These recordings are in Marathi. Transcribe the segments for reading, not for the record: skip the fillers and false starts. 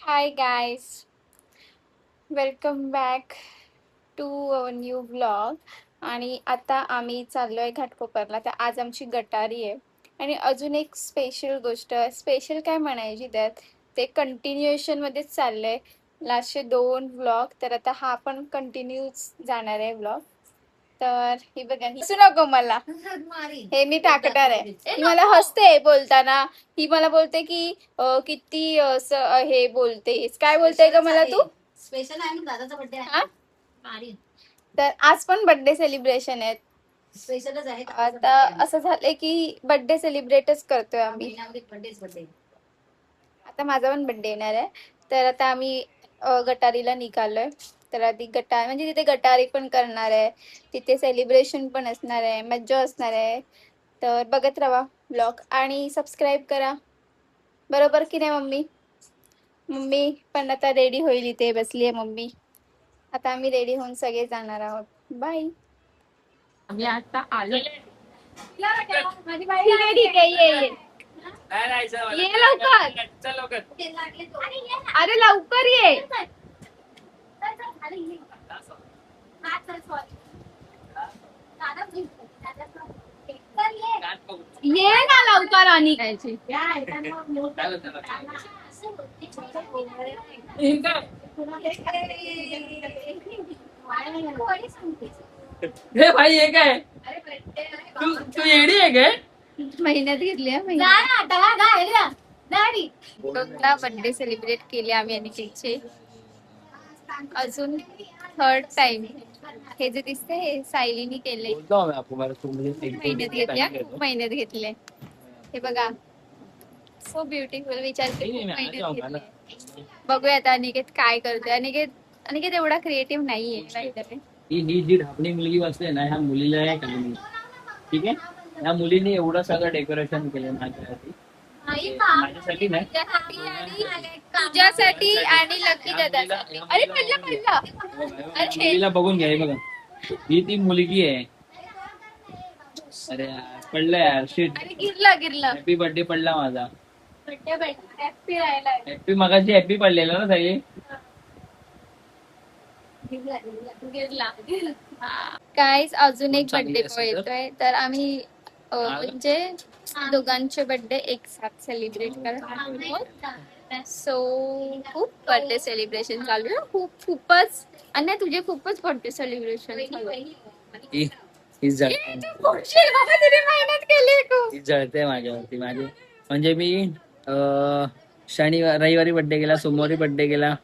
High guys, welcome back to our new blog. आणि आता आम्ही चाललो आहे घाटकोपरला. तर आज आमची गटारी आहे. आणि अजून एक स्पेशल गोष्ट, स्पेशल काय म्हणायची त्यात, ते कंटिन्युएशनमध्येच चाललं आहे. लास्टचे 2 ब्लॉग, तर आता हा पण कंटिन्यूच जाणार आहे ब्लॉग. तर ही बघा, हसू नको मला, हे मी टाकणार आहे. ही मला हसते बोलताना. ही मला बोलते की किती हे बोलतेस, काय बोलते का मला तू. स्पेशल आहे ना दादाचा बर्थडे हा? आहे. तर आज पण बर्थडे सेलिब्रेशन आहेत. स्पेशलच आहे. आता असं झालंय की बर्थडे सेलिब्रेटच करतोय आम्ही. बर्थडे आता माझा पण बर्थडे येणार आहे. तर आता आम्ही गटारीला निघालोय. तर आधी गटार म्हणजे तिथे गटारी पण करणार आहे, तिथे सेलिब्रेशन पण असणार आहे, मज्जा असणार आहे. तर बघत राहा ब्लॉग आणि सबस्क्राईब करा. बरोबर की नाही मम्मी? मम्मी पण आता रेडी होईल, इथे बसली आहे मम्मी. आता आम्ही रेडी होऊन सगळे जाणार आहोत. बाय. आम्ही आता आलो. माझी बाई रेडी आहे. ये लवकर. अरे लवकर ये. ये ना लवकर. आणि हे भाई हे काय तू तू येडी आहे काय? मेहनत घेतली दोनदा बर्थडे सेलिब्रेट केले आम्ही आणि केकचे. अजून थर्ड टाइम हे जे दिसते हे सायलीने केले. मेहनत घेतली, खूप मेहनत घेतली. हे बघा, सो ब्युटिफुल. विचार बघूया आता अनिकेत काय करतोय. अनिकेत एवढा क्रिएटिव्ह नाहीये काहीतरी. ही जी ढापणी मुलगी बसते ना, ह्या मुलीला आहे का नाही, ठीक आहे. ह्या मुलीने एवढं सगळं डेकोरेशन केलं माझ्यासाठी. माझ्यासाठी नाही, तुझ्यासाठी आणि लकी दादासाठी. अरे पडला. मुलीला बघून घ्या. हे बघा, ही ती मुलगी आहे. अरे यार, पडलं यार, शिट. अरे गिरला. हॅपी बर्थडे पडला माझा. हॅपी राहिला. हॅपी मगाशी हॅपी पडलेला ना सगळी. गाईज अजून एक बर्थडे बॉय येतोय. तर आम्ही म्हणजे दोघांचे बर्थडे एक साथ सेलिब्रेट करत आहोत. सो खूप बर्थडे सेलिब्रेशन चालू आहे. खूपच. आणि तुझे खूपच बर्थडे सेलिब्रेशन चालू आहे. मेहनत केली खूप. ती जळते माझ्यावरती. माझे म्हणजे मी शनिवार रविवारी बर्थडे केला, सोमवारी बर्थडे केला,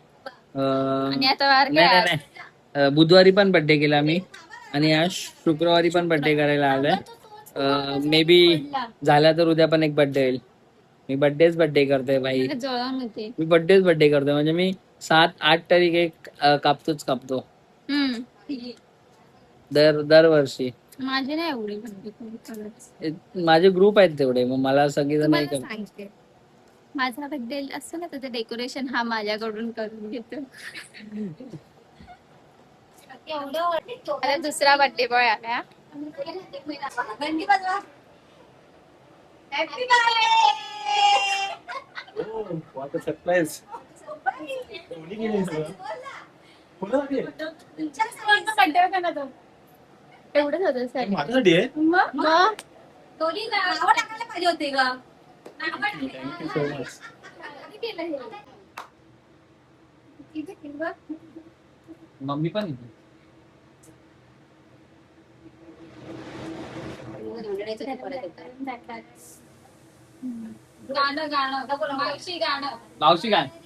आणि आता वार नाही, बुधवारी पण बर्थडे केला मी, आणि आज शुक्रवारी पण बर्थडे करायला आलोय. मे बी झाला तर उद्या पण एक बर्थडे होईल. मी बर्थडे करतोय भाई. मी बर्थडे करतोय. म्हणजे मी 7-8 तरी केक कापतो दरवर्षी. माझे नाही एवढे बर्थडे. माझे ग्रुप आहेत तेवढे, मग मला सगळेजण नाही करत. सांगते, माझा बर्थडे असतो ना, त्याचं डेकोरेशन हा माझ्याकडून करून घेतो. आता दुसरा बर्थडे बॉय आला. सरप्राईज. एवढंच होतं सर. माझ्यासाठी आहे. पाहिजे होते का? Thank you so much. मम्मी पण येते. मावशी गाणं.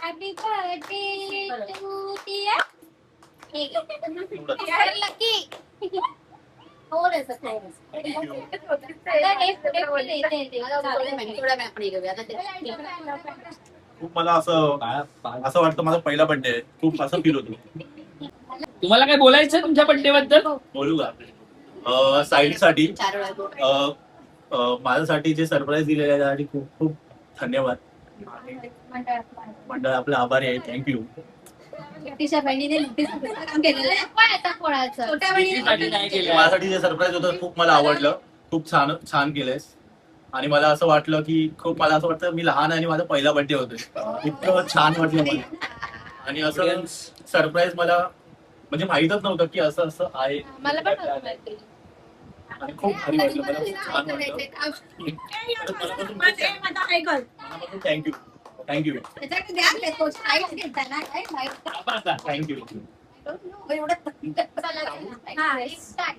Happy birthday to dear. Lucky. खूप मला असं वाटतं माझा पहिला बर्थडे आहे. खूप असं फील होतो. तुम्हाला काय बोलायचं तुमच्या बर्थडे बद्दल? बोलू का सायलीसाठी माझ्यासाठी जे सरप्राईज दिलेलं आहे त्यासाठी खूप खूप धन्यवाद. मंडळ आपलं आभारी आहे. थँक्यू. तिच्या बहिणीने काम केलेलं आहे. आता कोणाचं? छोट्या साठी नाही केलं. माझ्यासाठी जे सरप्राईज होतं खूप मला आवडलं. खूप छान छान केलंयस. आणि मला असं वाटलं की मला असं वाटतं मी लहान आहे आणि माझा पहिला बर्थडे होतोय. इतकं छान वाटलं मला. आणि असं सरप्राईज मला म्हणजे माहीतच नव्हतं की असं असं आहे. मला पण नव्हतं माहिती. आणि खूप भारी वाटलं. मला खूप छान वाटलं. थँक्यू. थँक्यू. त्याच्याकडे द्या ते तो स्टाईल घेताना काय माहिती थँक्यू. एवढं हा, start.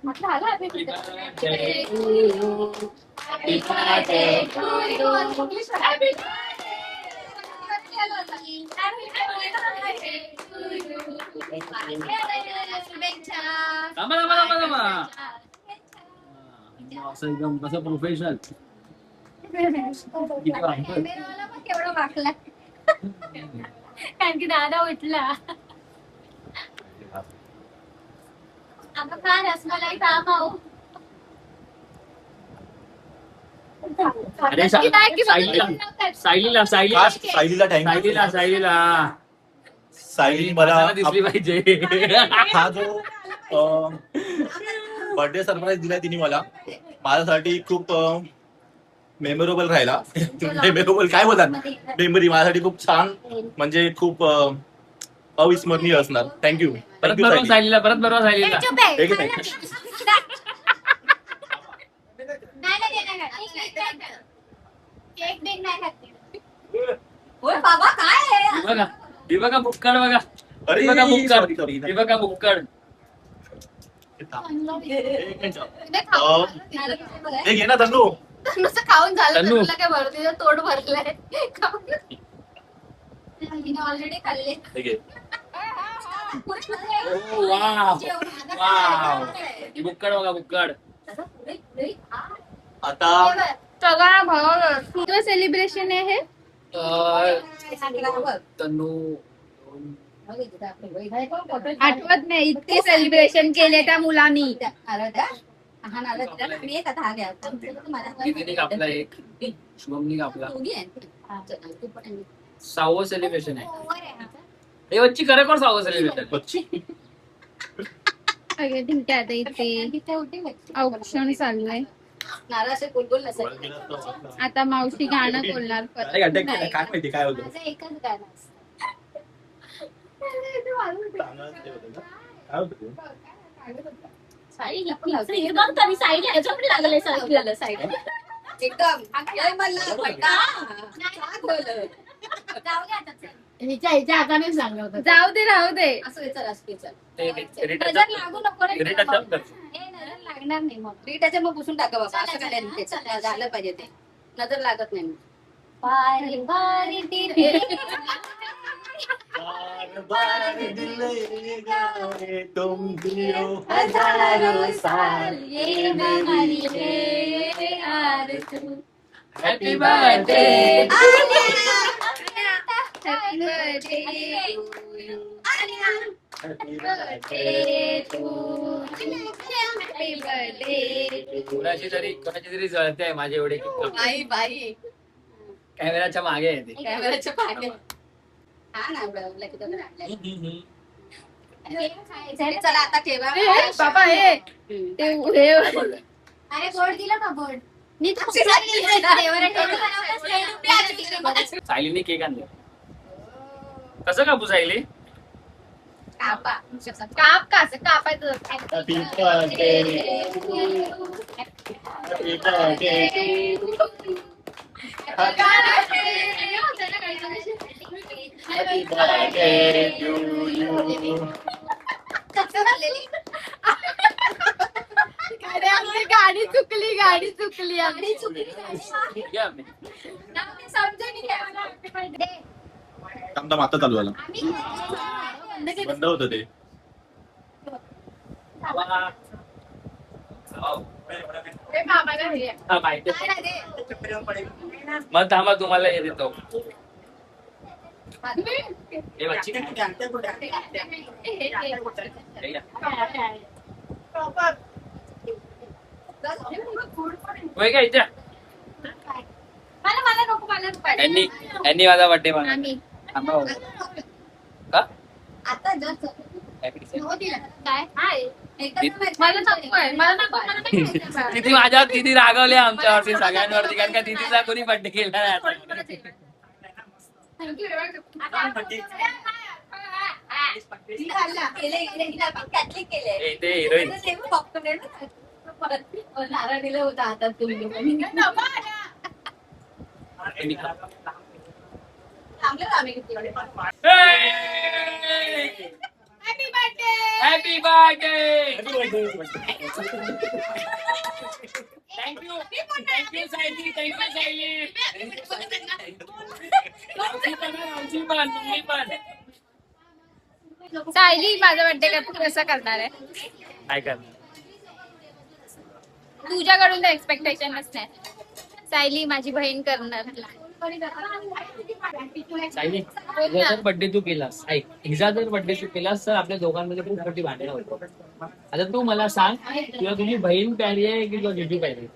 म्हटलं आलं happy birthday. Happy birthday to you. Happy शुभेच्छा. थांबा. असं एकदम कसं प्रोफेशनल. कॅमेरावाला पण केवढा वाकला. कारण की दादा उठला. आता खा रसमलाई खा माऊ. अरे सायलीला खास सायलीला थँक्यू. सायली मला दिसली पाहिजे. हा जो बर्थडे सरप्राईज दिलाय तिने मला माझ्यासाठी खूप मेमोरेबल राहिला. मेमोरेबल काय बोलतात मेमरी माझ्यासाठी खूप छान म्हणजे खूप अविस्मरणीय असणार. थँक्यू. परत बरोबर सायलीला. चुप आहे. ठीक आहे. केक बिक नाही खाते. होय बाबा काय आहे? बघा बुक्कड बघा. अरे बघा बुक्कड. sorry, sorry. बघा बुक्कड. एक मिनिट. हे घे ना तन्नू. नुसतं खाऊन झालं तर तन्नू. तुला काय भरलं तिचं तोंड भरलंय. ऑलरेडी खाल्ले. हे घे. वाव. बुक्कड बघा बुक्कड. आता सगळा भाव तुझं सेलिब्रेशन आहे हे. तन्नू आठवत नाही इतके सेलिब्रेशन केले त्या मुलांनी. कितीने कापला एक. शुभमनी कापला. 6वं सेलिब्रेशन आहे. हे बच्ची खरं कोण 6वं सेलिब्रेशन. बच्ची अगे ठीक आहे आता इथे औक्षण चाललंय. नाराचे गुलगुल नसेल. आता मावशी गाणं बोलणार परत. काय माहिती काय होतं. माझं एकच गाणं असतं. काय होतं ते? एकदम लय मला फटका. जाऊ दे आता चल. हिच्या हाताने सांगलं होतं. जाऊ दे राहू दे. असं विचार असते चल. ते नजर लागू नको रे. रिटच up कर. ए, नजर लागणार नाही मग. रीटाच्या मग पुसून टाका बाबा. असं काय नाही ते. झालं पाहिजे ते. नजर लागत नाही मग. बारी बारी तिथे. बार बार दिल ये गाए तुम जियो हजारों साल ये मेमोरी है यार तू. Happy birthday. Happy birthday to you. Happy birthday. कोणाची तरी जळते आहे माझे एवढे बाई बाई कॅमेराच्या मागे आहे ते. कॅमेराच्या पाठी. हा ना आपलं चला आता ठेवा. बाबा हे ते हे अरे बोर्ड दिलं का बोर्ड. मी सायलीने केक आणले. कसं कापू सायली. कापा. काप कसं कापायचं. Happy birthday happy birthday happy birthday to you. अरे आपली गाडी चुकली गाडी चुकली. घ्या आम्ही. समजून घ्या. थांब आता चालू झाला. बंद होतं ते. मामाला हे हा, माहिती आहे. मग थांबा तुम्हाला हे देतो. हे बच्ची हे घ्या. होय का इथे मला नको मला यांनी माझा बर्थडे मला आम्ही का आता जस्ट काय मला नकोय, मला नको, मला नाही खायचं. तिथे माझ्या तिथे रागवले आमच्यावरती सगळ्यांवरती कारण का तिथीचा कोणी बर्थडे केला नाही आता. कॅथलिक केले ए, ते हिरोईन नारळ दिलं होतं हातात तुम्ही थांबले आम्ही happy birthday thank you Sayali thank you Sayali Sayali माझा बर्थडे कसा करणार आहे काय कर तुझ्याकडून तर एक्सपेक्टेशनच नाही. सायली माझी बहीण करणार. सायली हिचा जर बर्थडे तू केलास ऐक हिचा जर बर्थडे तू केलास तर आपल्या दोघांमध्ये खूप मोठी भांडणं होतो. आता तू मला सांग तुला तुझी बहीण प्यारी आहे की तुला जिजू प्यारी आहे?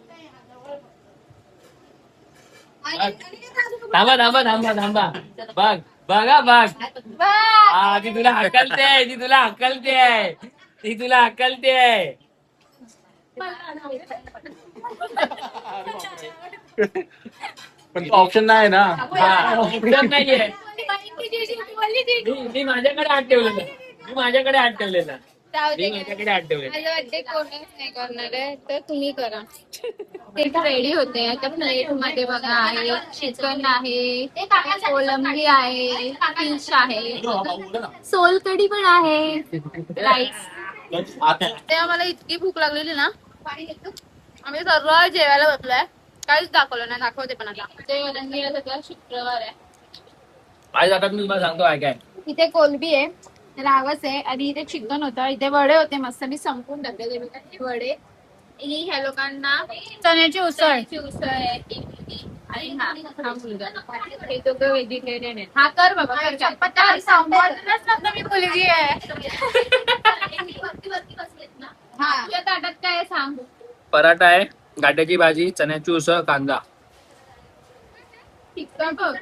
थांबा थांबा थांबा थांबा बघ बघा बघ हा ती तुला हकलते आहे ती तुला हकलते आहे ती तुला हकलते आहे. पण ऑप्शन नाही ना. हा, एकदम नाहीये. मी माझ्याकडे हात ठेवलेला मी माझ्याकडे हात ठेवलेला जाऊ दे. मी माझ्याकडे हात ठेवलेला. माझा बर्थडे कोणच नाही करणार आहे तर तुम्ही करा. ते रेडी होते आता प्लेट मध्ये बघा आहे चिकन आहे कोलंबी आहे फिश आहे सोलकढी पण आहे राईस. तेव्हा मला इतकी भूक लागलेली ना आम्ही सर्व जेवायला बसलोय. काहीच दाखवलं नाही. दाखवते पण आता ते सगळं शुक्रवार आहे. आज आता मी तुम्हाला सांगतो काय काय इथे कोलबी आहे रावस आहे आणि इथे चिकन होतं. इथे वडे होते मस्त मी संपून टाकले ते वडे. ही ह्या लोकांना चण्याची उसळ आहे आणि हा मुलगा हे दोघं व्हेजिटेरियन आहे. हा कर बाबा कर. सांभाळूनच नव्हतं मी मुलगी आहे. हा तुझ्या ताटात काय आहे सांग. पराठा आहे गाट्याची भाजी चण्याची उसळ कांदा. चिकन बघ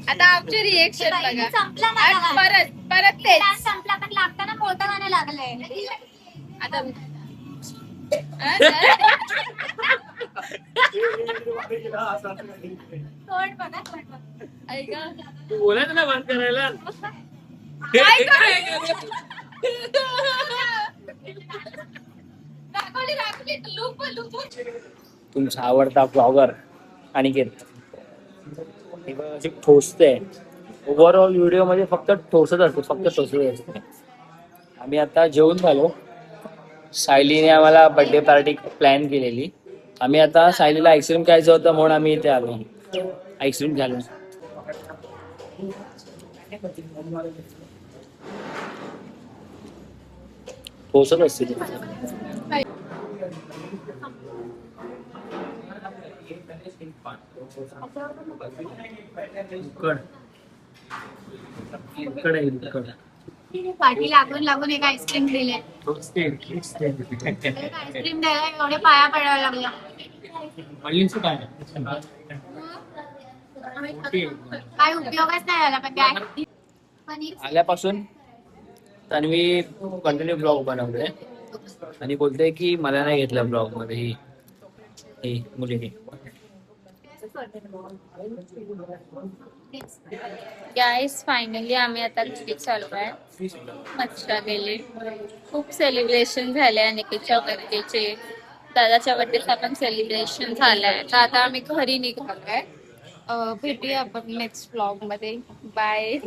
आता आमचे रिएक्शन बघा. परत परत तेच संपला पण लागताना मोठं गाणं लागलंय. आता तोंड बघा तोंड बघा. ऐका तू बोलायचं ना बंद करायला. तुमचा आवडता ब्लॉगर अनिकेत अशी ठोसते. ओव्हरऑल व्हिडिओ मध्ये फक्त ठोसत असते फक्त ठोसत असते. आम्ही आता जेवून झालो. सायलीने आम्हाला बर्थडे पार्टी प्लॅन केलेली. आम्ही आता सायलीला आईस्क्रीम खायचं होतं म्हणून आम्ही इथे आलो आईस्क्रीम घ्यायला. ठोसत असते ती. पाठी लागून लागून एक आईस्क्रीम दिले. आईस्क्रीम द्यायला एवढे पाया पडायला लागला. काय उपयोगच नाही झाला पण काय आल्यापासून तन्वी कंटिन्यू ब्लॉग बनवते आणि बोलते की मला नाही घेतलं ब्लॉग मध्ये ही मुलीने. गाईस फायनली आम्ही आता घरी चाललोय. मच्छा गेली. खूप सेलिब्रेशन झाले अनिकेतच्या बर्थडेचे दादाच्या बर्थडेचा पण सेलिब्रेशन झालंय. तर आता आम्ही घरी निघालोय. भेटूया आपण नेक्स्ट ब्लॉग मध्ये. बाय.